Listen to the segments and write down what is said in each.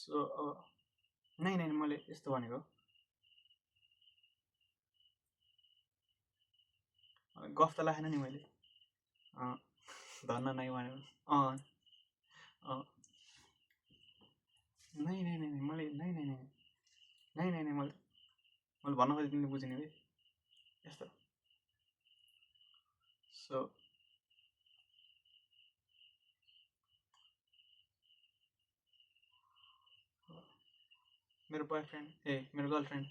So नै नै मैले यस्तो भनेको गफ त लागेन नि मैले धन्न नै भनेको नै नै नै मैले नै नै नै नै नै नै मैले भन्न खोजेँ तिमीले बुझेन है यस्तो सो मेरो बोयफ्रेन्ड मेरो गर्लफ्रेन्ड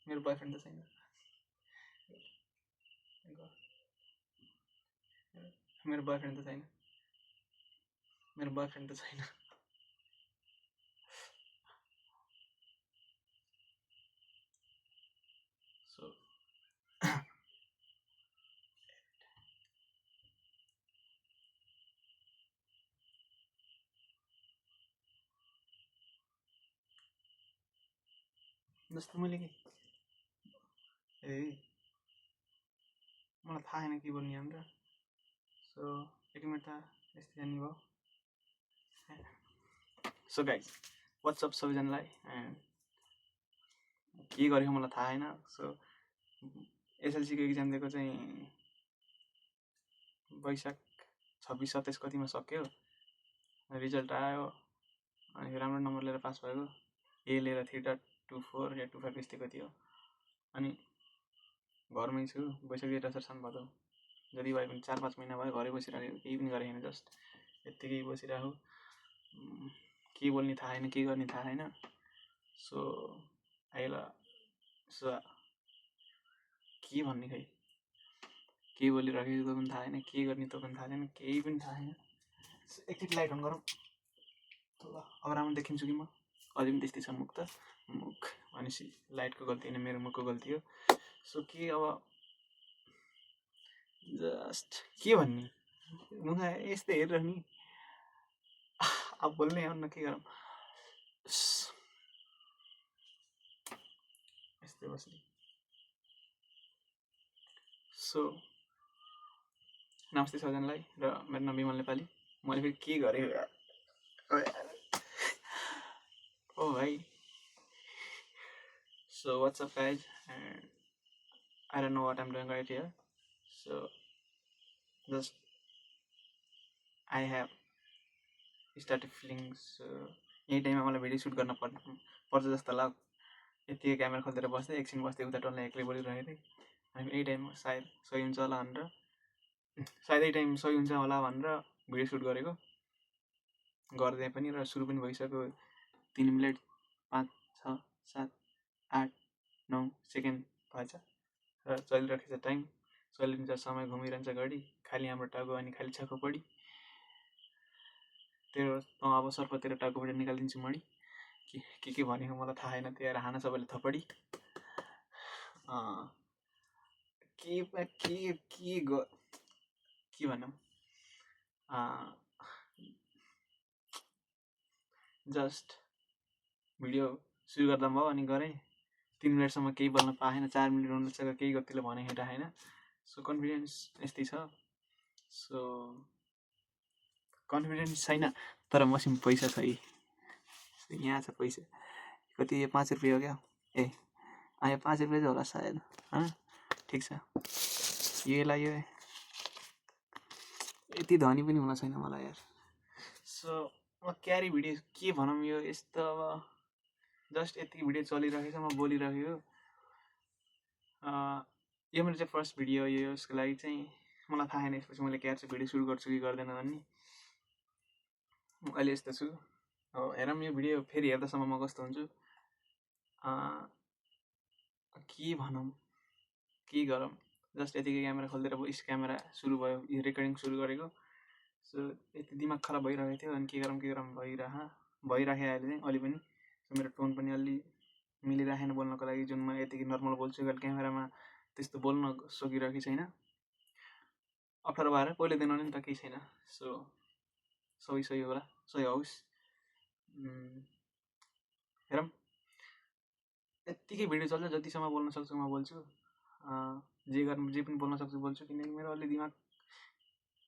मेरो बोयफ्रेन्ड त छैन मेरो बोयफ्रेन्ड त छैन मेरो बोयफ्रेन्ड त छैन सो जस्तो मैले के मलाई थाहा छैन के बोल्ने भनेर सो एक मिनट त यस्तै जान्ने भयो सो गाइज वाट्सअप सबैजनालाई के गरेको मलाई थाहा छैन सो एसएलसीको इक्जाम दिएको चाहिँ वैशाख 26-27 कतिमा सक्यो रिजल्ट आयो अनि राम्रो नम्बर लिएर पास भएको ए लिएर 3.24 या 25 यस्तै कति हो अनि घरमै छु भइसक्यो 10 साल भयो जति भए पनि 4-5 महिना भयो घरै बसिरहेको केही पनि गरेको छैन जस्ट यत्तिकै बसिरहेको के बोल्ने थाहा छैन के गर्ने थाहा छैन सो आइला सो के भन्ने खै के बोलिरहेको त्यो पनि थाहा छैन के गर्ने त्यो पनि थाहा छैन केही पनि थाहा छैन एकचोटि लाइट अन गरौँ ल अब राम्रो देखिन्छु कि म अझै पनि त्यस्तै छ मुख त मुख भनेपछि लाइटको गल्ती होइन मेरो मुखको गल्ती हो सो के अब जस्ट के भन्ने मुख यस्तै हेरेर नि अब बोल्नै आउन के गरौँ यस्तै बस्ने सो नमस्ते सबैजनालाई र मेरो नाम विमल नेपाली मैले फेरि के गरेँ ओ भाइ so WhatsApp guys I don't know what I'm doing right here so just I have started feeling so यही टाइममा मलाई भिडियो सुट गर्न पर्छ जस्तो लाग्यो यतिकै क्यामेरा खोलेर बस्दै एकछिन बस्दै उता टल्ला एक्लै बोलिरहेको थिएँ अनि यही टाइममा सायद सही हुन्छ होला भनेर सायद यही टाइम सही हुन्छ होला भनेर भिडियो सुट गरेको गर्दै पनि र सुरु पनि भइसक्यो 3 मिनट 5 6 7 8 9 सेकेन्ड भएछ र चलिरहेको छ टाइम चलिरहन्छ समय घुमिरहन्छ घडी खालि हाम्रो टाउको अनि खालि छ खोपडी तेरो अब सर्प तेरो टाउकोबाट निकालिदिन्छु मडी के भनेको मलाई थाहा छैन त्यही हान सबैले थपडी के भनौँ जस्ट भिडियो सुरु गर्दा भयो अनि गरेँ 3 मिनटसम्म केही बोल्न पाएन 4 मिनट हुनुसक्यो केही गतिले भने राखेन सो कन्फिडेन्स यस्तै छ सो कन्फिडेन्स छैन तर मसँग पैसा छ यहाँ छ पैसा कति 5 रुपियाँ हो क्या आयो 5 रुपियाँ चाहिँ होला सायद ठिक छ यो लाग्यो यति धनी पनि हुन छैन मलाई यार सो म क्यारी भिडियो के भनौँ यो यस्तो अब जस्ट यति भिडियो चलिरहेको छ म बोलिरहेको यो मेरो चाहिँ फर्स्ट भिडियो हो यसको लागि चाहिँ मलाई थाहा छैन यसपछि मैले क्यार चाहिँ भिडियो सुरु गर्छु कि गर्दैन भन्ने अहिले यस्तो छु हेरौँ यो भिडियो फेरि हेर्दासम्म म कस्तो हुन्छु के भनौँ के गरौँ जस्ट यतिकै क्यामेरा खोलिदिएर भोइस क्यामेरा सुरु भयो यो रेकर्डिङ सुरु गरेको सो यति दिमाग खराब भइरहेको थियो अनि के गरौँ भइराखेँ अहिले चाहिँ अलि पनि मेरो टोन पनि अलि मिलिराखेन बोल्नको लागि जुन म यतिकै नर्मल बोल्छु अहिले क्यामेरामा त्यस्तो बोल्न सकिरहेको छैन अप्ठ्यारो भएर पहिलो दिन नि त केही छैन सो सही होला सही होस् हेरौँ यत्तिकै भिडियो चल्छ जतिसम्म बोल्न सक्छु म बोल्छु जे पनि बोल्न सक्छु बोल्छु किनकि मेरो अलि दिमाग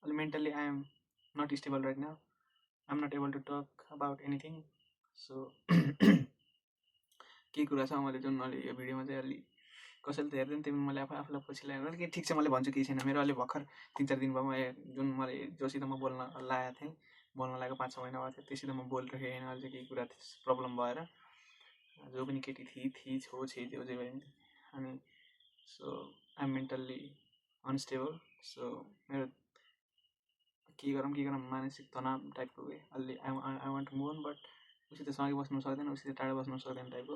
अलि mentally I am not stable right now I'm not able to talk about anything. So के कुरा छ मैले जुन मैले यो भिडियोमा चाहिँ अलि कसैले त हेर्दैन त्यही मैले आफूलाई पछि लगाएर कि ठिक छ मैले भन्छु केही छैन मेरो अलि भर्खर 3-4 दिन भयो म जुन मैले जोसित म बोल्न लागेको थिएँ बोल्न लागेको 5-6 महिना भएको थियो त्योसित म बोलिरहेको होइन अहिले चाहिँ केही कुरा प्रब्लम भएर जो पनि केटी थिए छो छे जो जे भयो अनि so I am mentally unstable so मेरो के गरौँ मानसिक तनाव टाइपको के अलि I want to move on but उसित सँगै बस्नु सक्दैन उसित टाढा बस्नु सक्दैन टाइपको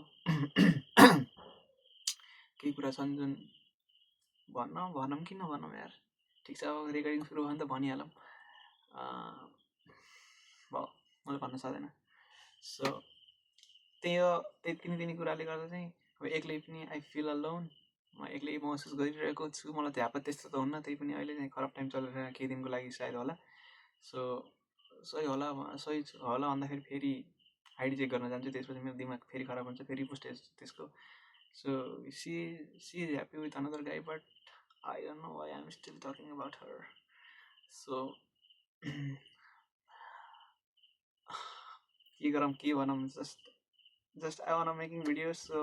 केही कुरा छन् जुन भनौँ कि नभनौँ यार ठिक छ अब रेकर्डिङ सुरु भयो भने त भनिहालौँ भयो मैले भन्न सक्दैन सो त्यही हो त्यही तिनी कुराले गर्दा चाहिँ अब एक्लै पनि आई फिल अलोन म एक्लै महसुस गरिरहेको छु मलाई त्यहाँ त्यस्तो त हुन्न त्यही पनि अहिले चाहिँ खराब टाइम चलिरहेको केही दिनको लागि सायद होला सो सही होला भन्दाखेरि फेरि आइडी चेक गर्न जान्छु त्यसपछि मेरो दिमाग फेरि खराब हुन्छ फेरि पोस्ट त्यसको so she is happy with another guy but I don't know why I am still talking about her so के गरौँ के भनौँ just I want making videos so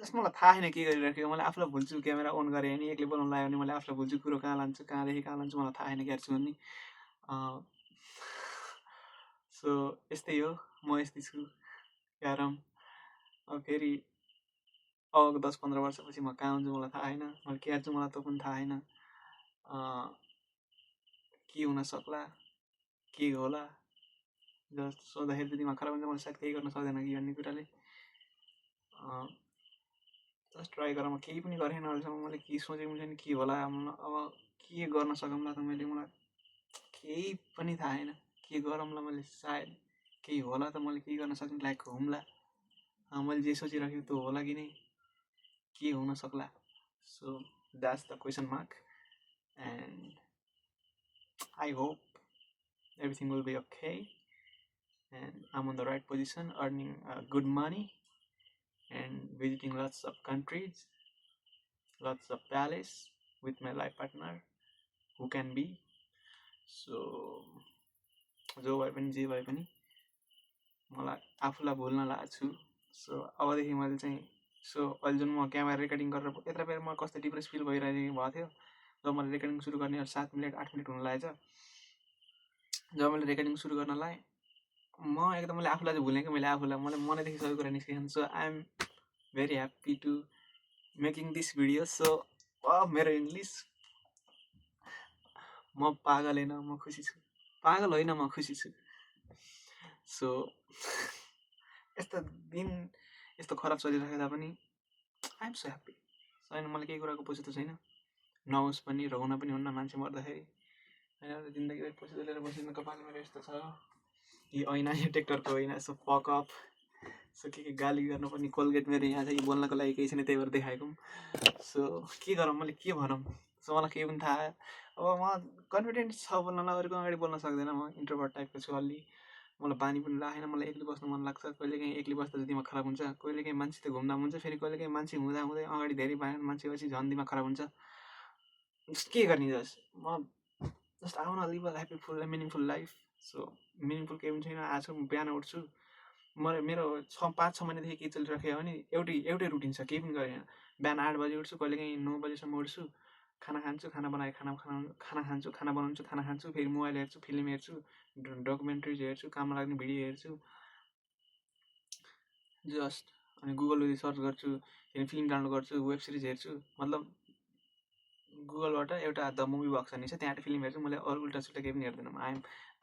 just मलाई थाहा छैन के गरिरहेको मैले आफूलाई भुल्छु क्यामेरा अन गरेँ भने एक्लै बोलाउनु लाग्यो भने मैले आफूलाई भुल्छु कुरो कहाँ लान्छु कहाँदेखि कहाँ लान्छु मलाई थाहा छैन क्यार्छु भन्ने सो यस्तै हो म यस्तै छु क्यारम अब फेरि अब 10-15 वर्षपछि म कहाँ हुन्छु मलाई थाहा छैन मैले के छु मलाई त पनि थाहा छैन के हुन सक्ला के होला जस्ट सोच्दाखेरि दिमाग खराब हुन्छ मैले सायद केही गर्न सक्दैन कि भन्ने कुराले जस्ट ट्राई गरौँ केही पनि गरेन अहिलेसम्म मैले के सोचेको हुन्छ नि के होला अब के गर्न सकौँला त मैले मलाई केही पनि थाहा छैन के गरौँला मैले सायद केही होला त मैले केही गर्न सक्ने लायक हुम्ला मैले जे सोचिराखेको त्यो होला कि नै के हुन सक्ला so that's the question mark and I hope everything will be okay and I'm on the right position earning good money and visiting lots of countries, lots of palace with my life partner who can be so जो भए पनि जे भए पनि मलाई आफूलाई भुल्न लागेको छु सो अबदेखि मैले चाहिँ सो अहिले जुन म क्यामेरा रेकर्डिङ गरेर यत्र बेर म कस्तो डिप्रेस फिल भइरहेको भएको थियो जब मैले रेकर्डिङ सुरु गर्ने 7 मिनट 8 मिनट हुन लागेछ जब मैले रेकर्डिङ सुरु गर्न लागेँ म एकदम मैले आफूलाई चाहिँ भुलेँ कि मैले आफूलाई मलाई मनैदेखि सबै कुरा निस्किन्छ so I am very happy to making this video so मेरो इङ्ग्लिस म पागल होइन म खुसी छु पागल होइन म खुसी छु सो यस्तो दिन यस्तो खराब चलिरहेको पनि आई एम सो ह्याप्पी छैन मलाई केही कुराको पछि त छैन नहोस् पनि रहुन पनि हुन्न मान्छे मर्दाखेरि होइन जिन्दगीभरि पछि लिएर बसिनु कपाल मेरो यस्तो छ यो ऐना यो ट्र्याक्टरको ऐना सो पकअप सो के गाली गर्नुपर्ने कोलगेट मेरो यहाँ छ यो बोल्नको लागि केही छैन त्यही भएर देखाएको सो के गरौँ मैले के भनौँ सो मलाई केही पनि थाहा अब म कन्फिडेन्ट छ बोल्नलाई अरूको अगाडि बोल्न सक्दैन म इन्ट्रोभर्ट टाइपको छु अलि मलाई बानी पनि लागेन मलाई एक्लै बस्नु मन लाग्छ कहिलेकाहीँ एक्लै बस्दा दिमाग खराब हुन्छ कहिलेकाहीँ मान्छे त घुम्दा हुन्छ फेरि कहिलेकाहीँ मान्छे हुँदा हुँदै अगाडि धेरै मान्छे पछि झन् दिमाग खराब हुन्छ के गर्ने जस्ट म just I want live a happyful meaningful life so meaningful केही पनि छैन आज म बिहान उठ्छु मेरो 5-6 महिनादेखि के चलिरहेको भने एउटै रुटिन छ केही पनि गरेन बिहान 8 बजी उठ्छु कहिलेकाहीँ 9 बजीसम्म उठ्छु खाना खान्छु खाना बनाएर खाना खान्छु खाना बनाउँछु खाना खान्छु फेरि मोबाइल हेर्छु फिल्म हेर्छु डकुमेन्ट्रिज हेर्छु काममा लाग्ने भिडियो हेर्छु जस्ट अनि गुगलमा सर्च गर्छु फेरि फिल्म डाउनलोड गर्छु वेब सिरिज हेर्छु मतलब गुगलबाट एउटा द मुभी बक्स भन्ने छ त्यहाँबाट फिल्म हेर्छु मैले अरू उल्टा सुल्टा केही पनि हेर्दैन I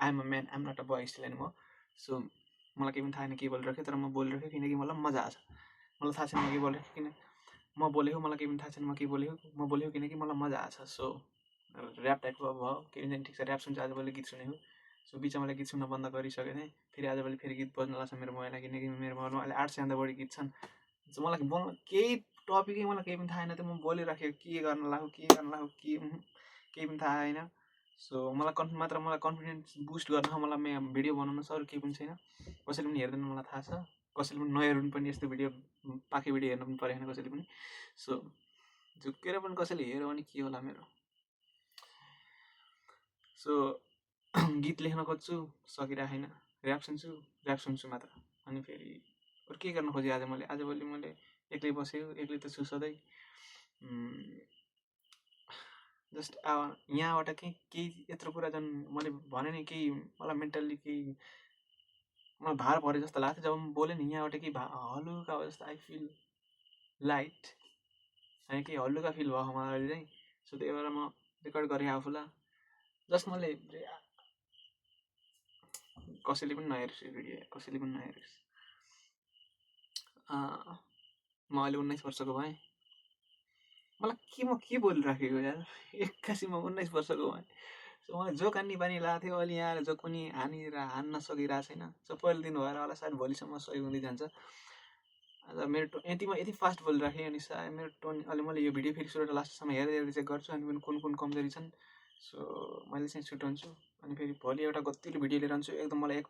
am a man I am not a boy still any more so मलाई केही पनि थाहा छैन के बोलिरहेको तर म बोलिरहेको किनकि मलाई मजा आछ मलाई थाहा छैन म के बोलेको किन म बोलेको मलाई केही पनि थाहा छैन म के बोलेको किनकि मलाई मजा आछ सो ऱ्याप टाइपको अब भयो के भन्छ ठिक छ ऱ्याप सुन्छ आजभोलि गीत सुनेको सो बिचमा मैले गीत सुन्न बन्द गरिसकेको थिएँ फेरि आजभोलि फेरि गीत बज्न लाग्छ मेरो मोबाइलमा किनकि मेरो मोबाइलमा अहिले 800 बढी गीत छन् सो मलाई बोल्न केही टपिकै मलाई केही पनि थाहा छैन त्यो म बोलिराखेको के गर्न लाग्यो केही पनि थाहा छैन सो मलाई कन्फिडेन्स बुस्ट गर्न मलाई भिडियो बनाउन अरू केही पनि छैन कसैले पनि हेर्दैन मलाई थाहा छ कसैले पनि नहेर्नु पनि यस्तो भिडियो पाखे भिडियो हेर्नु पनि परेन कसैले पनि सो झुक्केर पनि कसैले हेऱ्यो भने के होला मेरो सो गीत लेख्न खोज्छु सकिरहेको छैन, ऱ्याप सुन्छु मात्र। अनि फेरि अरू के गर्न खोजेँ आजभोलि मैले एक्लै बसेको, एक्लै त छु सधैँ। जस्ट यहाँबाट केही यत्रो कुरा झन् मैले भने नि केही मलाई मेन्टल्ली केही मलाई भार परे जस्तो लाग्थ्यो जब म बोलेँ नि, यहाँबाट केही हलुका भयो जस्तो आई फिल लाइट, होइन केही हलुका फिल भयो मलाई अहिले चाहिँ। सो त्यही भएर म रेकर्ड गरेँ आफूलाई। जस्ट मैले कसैले पनि नहेरोस् यो भिडियो, कसैले पनि नहेरोस्। म अहिले 19 वर्षको भएँ। मलाई म के बोलिराखेको यार, 81 म 19 वर्षको भएँ। सो मलाई जोक हान्ने बानी लाग्थ्यो, अहिले यहाँ जोक पनि हान्न सकिरहेको छैन। सो पहिलो दिन भएर होला, सायद भोलिसम्म सही हुँदै जान्छ। आज मेरो यति फास्ट बोलिराखेँ, अनि सायद मेरो टोन अहिले मैले यो भिडियो फेरि सुरु लास्टसम्म हेरेर चेक गर्छु, अनि कुन कमजोरी छन्। सो मैले चाहिँ छुट्याउँछु, अनि फेरि भोलि एउटा गतिलो भिडियो लिएर आउँछु। एकदम मलाई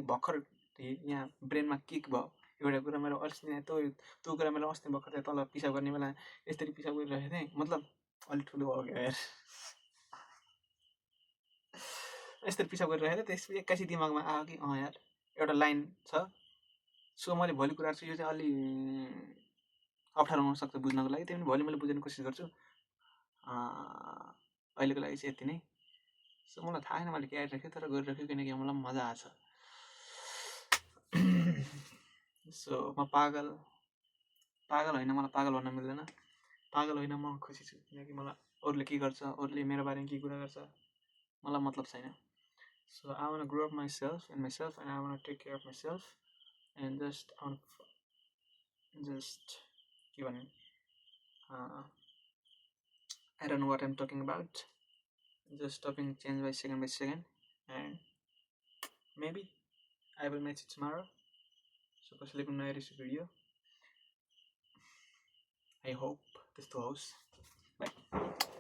भर्खर यहाँ ब्रेनमा किक भयो एउटा कुरा। मेरो अस्ति त्यो कुरा मैले अस्ति भर्खर तल पिसाब गर्ने बेला यसरी पिसाब गरिरहेको थिएँ, मतलब अलिक ठुलो भयो क्या यार। यस्तरी पिसाब गरिरहेको थिएँ, त्यसपछि 81 दिमागमा आयो कि यार एउटा लाइन छ। सो मैले भोलि कुरा गर्छु, यो चाहिँ अलि अप्ठ्यारो हुनसक्छ बुझ्नको लागि, त्यही पनि भोलि मैले बुझ्ने कोसिस गर्छु। अहिलेको लागि चाहिँ यति नै। सो मलाई थाहा छैन मैले क्या गरिराखेँ, तर गरिराखेँ किनकि मलाई मजा आछ। सो म पागल होइन, मलाई पागल भन्न मिल्दैन। पागल होइन, म खुसी छु, किनकि मलाई अरूले के गर्छ, अरूले मेरो बारेमा के कुरा गर्छ मलाई मतलब छैन। So I want to grow up myself and I want to take care of myself and just के भन्ने, I don't know what I'm talking about. Just stopping change by second and maybe I will meet you tomorrow. So कसैले पनि नहेरोस् video, I hope त्यस्तो होस्। Bye.